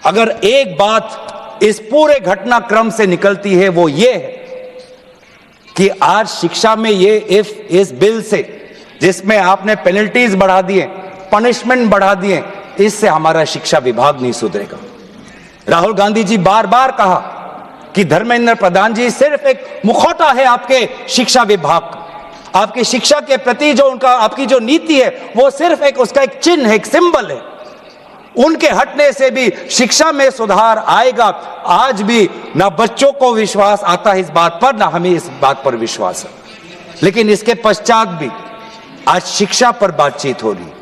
अगर एक बात इस पूरे घटनाक्रम से निकलती है वो ये है कि आज शिक्षा में ये इस बिल से, जिसमें आपने पेनल्टीज बढ़ा दिए, पनिशमेंट बढ़ा दिए, इससे हमारा शिक्षा विभाग नहीं सुधरेगा। राहुल गांधी जी बार बार कहा कि धर्मेंद्र प्रधान जी सिर्फ एक मुखौटा है आपके शिक्षा विभाग का, आपकी शिक्षा के प्रति जो उनका आपकी जो नीति है वो सिर्फ उसका एक चिन्ह है, एक सिंबल है। उनके हटने से भी शिक्षा में सुधार आएगा। आज भी ना बच्चों को विश्वास आता है इस बात पर, ना हमें इस बात पर विश्वास है। लेकिन इसके पश्चात भी आज शिक्षा पर बातचीत हो रही है,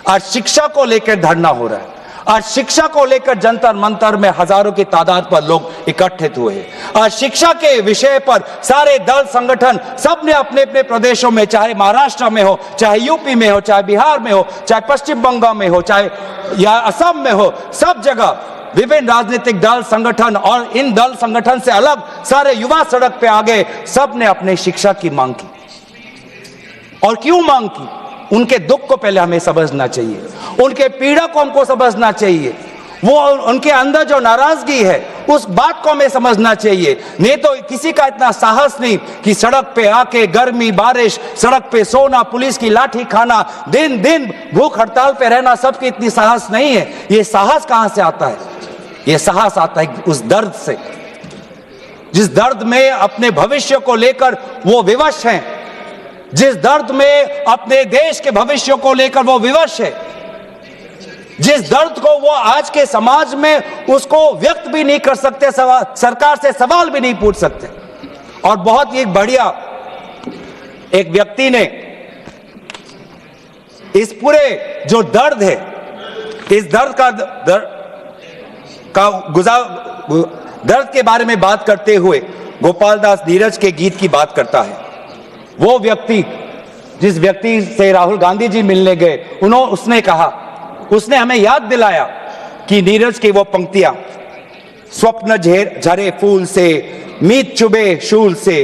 आज शिक्षा को लेकर धरना हो रहा है, आज शिक्षा को लेकर जंतर मंतर में हजारों की तादाद पर लोग इकट्ठित हुए हैं। आज शिक्षा के विषय पर सारे दल संगठन सब ने अपने अपने प्रदेशों में, चाहे महाराष्ट्र में हो, चाहे यूपी में हो, चाहे बिहार में हो, चाहे पश्चिम बंगाल में हो, चाहे या असम में हो, सब जगह विभिन्न राजनीतिक दल संगठन और इन दल संगठन से अलग सारे युवा सड़क पे आ गए। सब ने अपने शिक्षा की मांग की। और क्यों मांग की? उनके दुख को पहले हमें समझना चाहिए, उनके पीड़ा को हमको समझना चाहिए, वो उनके अंदर जो नाराजगी है उस बात को हमें समझना चाहिए। नहीं तो किसी का इतना साहस नहीं कि सड़क पे आके गर्मी बारिश, सड़क पे सोना, पुलिस की लाठी खाना, दिन दिन भूख हड़ताल पे रहना, सबकी इतनी साहस नहीं है। ये साहस कहां से आता है? ये साहस आता है उस दर्द से, जिस दर्द में अपने भविष्य को लेकर वो विवश हैं, जिस दर्द में अपने देश के भविष्य को लेकर वो विवश है, जिस दर्द को वो आज के समाज में उसको व्यक्त भी नहीं कर सकते, सरकार से सवाल भी नहीं पूछ सकते। और बहुत ही बढ़िया एक व्यक्ति ने इस पूरे जो दर्द है, इस दर्द के बारे में बात करते हुए गोपाल दास नीरज के गीत की बात करता है। वो व्यक्ति, जिस व्यक्ति से राहुल गांधी जी मिलने गए, उसने कहा, उसने हमें याद दिलाया कि नीरज की वो पंक्तियां, स्वप्न झरे फूल से, मीत चुबे शूल से,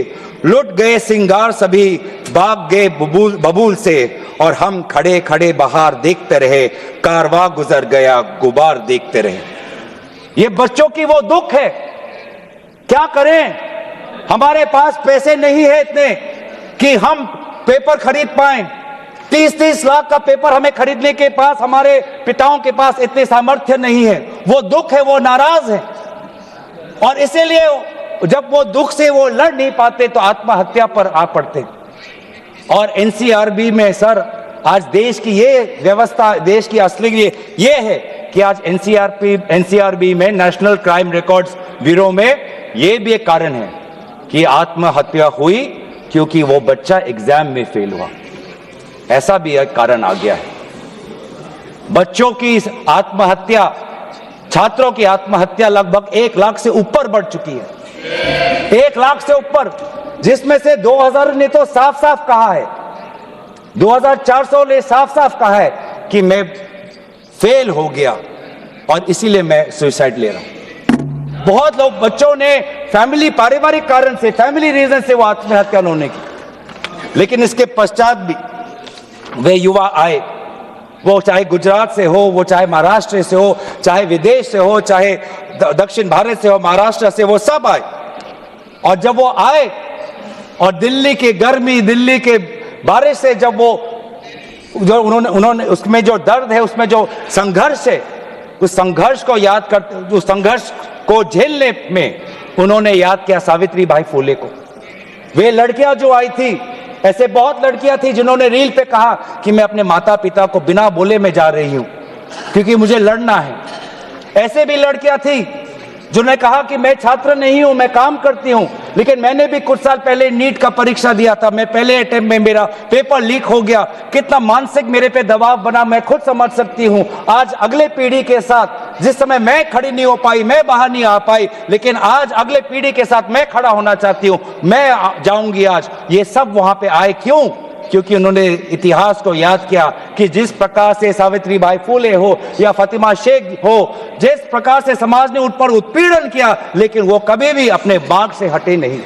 लुट गए सिंगार सभी, भाग गए बबूल से, और हम खड़े खड़े बहार देखते रहे, कारवा गुजर गया गुबार देखते रहे। ये बच्चों की वो दुख है। क्या करें? हमारे पास पैसे नहीं है इतने कि हम पेपर खरीद पाएं। 30-30 लाख का पेपर हमें खरीदने के पास, हमारे पिताओं के पास इतने सामर्थ्य नहीं है। वो दुख है, वो नाराज है, और इसीलिए जब वो दुख से वो लड़ नहीं पाते तो आत्महत्या पर आ पड़ते। और एनसीआरबी में सर, आज देश की ये व्यवस्था, देश की असली ये है कि आज एनसीआरबी में, नेशनल क्राइम रिकॉर्ड्स ब्यूरो में, ये भी एक कारण है कि आत्महत्या हुई क्योंकि वो बच्चा एग्जाम में फेल हुआ। ऐसा भी एक कारण आ गया है। बच्चों की आत्महत्या, छात्रों की आत्महत्या लगभग 1 लाख से ऊपर बढ़ चुकी है। 1 लाख से ऊपर, जिसमें से 2000 ने तो साफ साफ कहा है, 2400 ने साफ साफ कहा है कि मैं फेल हो गया और इसीलिए मैं सुसाइड ले रहा हूं। बहुत लोग, बच्चों ने फैमिली, पारिवारिक कारण से, फैमिली रीजन से वो आत्महत्या उन्होंने की। लेकिन इसके पश्चात भी वे युवा आए, वो चाहे गुजरात से हो, वो चाहे महाराष्ट्र से हो, चाहे विदेश से हो, चाहे दक्षिण भारत से हो, महाराष्ट्र से, वो सब आए। और जब वो आए और दिल्ली की गर्मी, दिल्ली के बारिश से जब वो जो उन्होंने उसमें जो दर्द है, उसमें जो संघर्ष है, उस संघर्ष को याद करते, उस संघर्ष को झेलने में उन्होंने याद किया सावित्री बाई फुले को। वे लड़कियां जो आई थी, ऐसे बहुत लड़कियां थी जिन्होंने रील पे कहा कि मैं अपने माता पिता को बिना बोले में जा रही हूं क्योंकि मुझे लड़ना है। ऐसे भी लड़कियां थी जिन्होंने कहा कि मैं छात्र नहीं हूं, मैं काम करती हूं, लेकिन मैंने भी कुछ साल पहले नीट का परीक्षा दिया था, मैं पहले अटेम्प्ट में मेरा पेपर लीक हो गया, कितना मानसिक मेरे पे दबाव बना मैं खुद समझ सकती हूं। आज अगले पीढ़ी के साथ, जिस समय मैं खड़ी नहीं हो पाई, मैं बाहर नहीं आ पाई, लेकिन आज अगले पीढ़ी के साथ मैं खड़ा होना चाहती हूं, मैं जाऊंगी आज। ये सब वहां पे आए क्यों? क्योंकि उन्होंने इतिहास को याद किया कि जिस प्रकार से सावित्री बाई फुले हो या फातिमा शेख हो, जिस प्रकार से समाज ने उन पर उत्पीड़न किया, लेकिन वो कभी भी अपने बाग से हटे नहीं।